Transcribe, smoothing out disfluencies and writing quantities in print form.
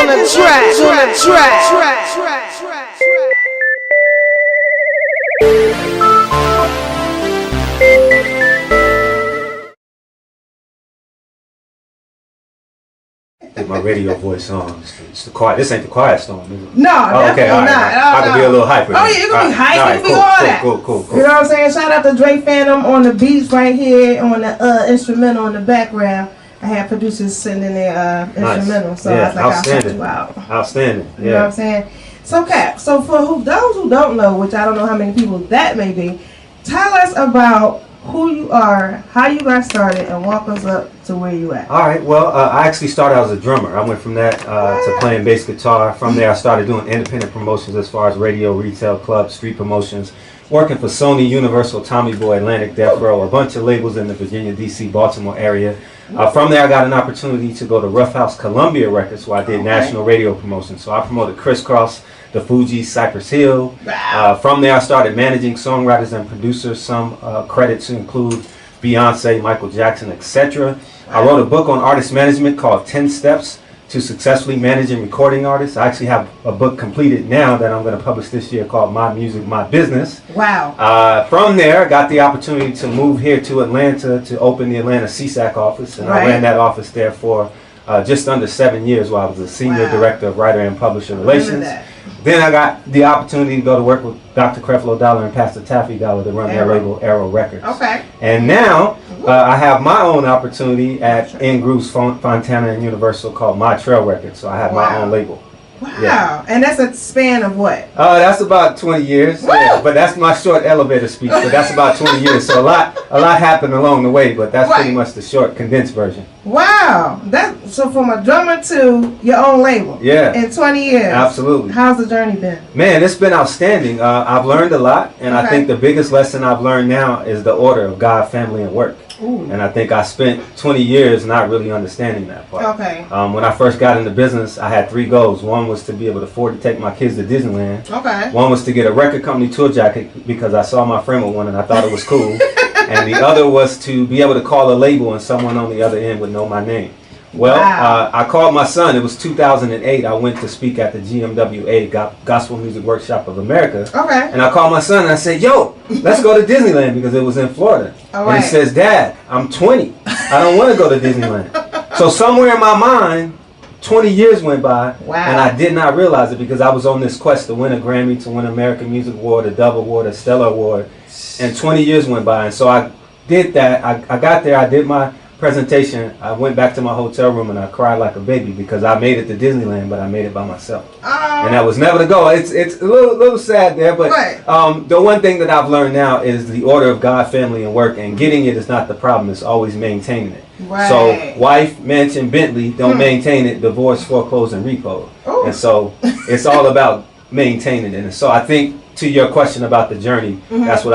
on the track. Get my radio voice on. It's the quiet. This ain't the quiet storm, is it? No, definitely not. I can be a little hyper. Oh yeah, you can be hype. You can be all that. Cool. You know what I'm saying? Shout out to Drake Phantom on the beats right here on the instrumental in the background. I had producers sending their instrumental, so I was like, I'll shout you out. Outstanding. Yeah. You know what I'm saying? So Cap, so for those who don't know, which I don't know how many people that may be, tell us about who you are, how you got started, and walk us up to where you at. All right. Well, I actually started out as a drummer. I went from that to playing bass guitar. From there, I started doing independent promotions as far as radio, retail, clubs, street promotions, working for Sony, Universal, Tommy Boy, Atlantic, Death Row, a bunch of labels in the Virginia, D.C., Baltimore area. From there, I got an opportunity to go to Rough House Columbia Records, where I did national radio promotion. So I promoted Crisscross, the Fugees, Cypress Hill. Wow. From there, I started managing songwriters and producers. Some credits include Beyonce, Michael Jackson, etc. I wrote a book on artist management called 10 Steps to Successfully Managing Recording Artists. I actually have a book completed now that I'm going to publish this year called My Music, My Business. Wow. From there, I got the opportunity to move here to Atlanta to open the Atlanta CSAC office, and I ran that office there for just under 7 years while I was a senior director of writer and publisher relations. Then I got the opportunity to go to work with Dr. Creflo Dollar and Pastor Taffy Dollar to run their label Arrow Records. Okay. And now I have my own opportunity at In Grooves, Fontana, and Universal called My Trail Records. So I have my own label. Wow. Yeah. And that's a span of what? That's about 20 years. Yeah, but that's my short elevator speech. But that's about 20 years. So a lot happened along the way. But that's pretty much the short, condensed version. Wow. So from a drummer to your own label. Yeah. In 20 years. Absolutely. How's the journey been? Man, it's been outstanding. I've learned a lot, and I think the biggest lesson I've learned now is the order of God, family, and work. Ooh. And I think I spent 20 years not really understanding that part. Okay. When I first got into business, I had 3 goals. One was to be able to afford to take my kids to Disneyland. Okay. One was to get a record company tour jacket because I saw my friend with one and I thought it was cool. And the other was to be able to call a label and someone on the other end would know my name. Well, I called my son. It was 2008. I went to speak at the GMWA, Gospel Music Workshop of America. Okay. And I called my son and I said, yo, let's go to Disneyland because it was in Florida. And he says, Dad, I'm 20. I don't want to go to Disneyland. So somewhere in my mind, 20 years went by, and I did not realize it because I was on this quest to win a Grammy, to win an American Music Award, a Dove Award, a Stellar Award. And 20 years went by. And so I did that. I got there. I did my presentation. I went back to my hotel room and I cried like a baby because I made it to Disneyland, but I made it by myself. And that was never the goal. It's a little sad there, but the one thing that I've learned now is the order of God, family, and work, and getting it is not the problem. It's always maintaining it. So wife, mansion, Bentley, don't maintain it, divorce, foreclose, and repo. And so it's all about maintaining it. And so I think to your question about the journey, that's what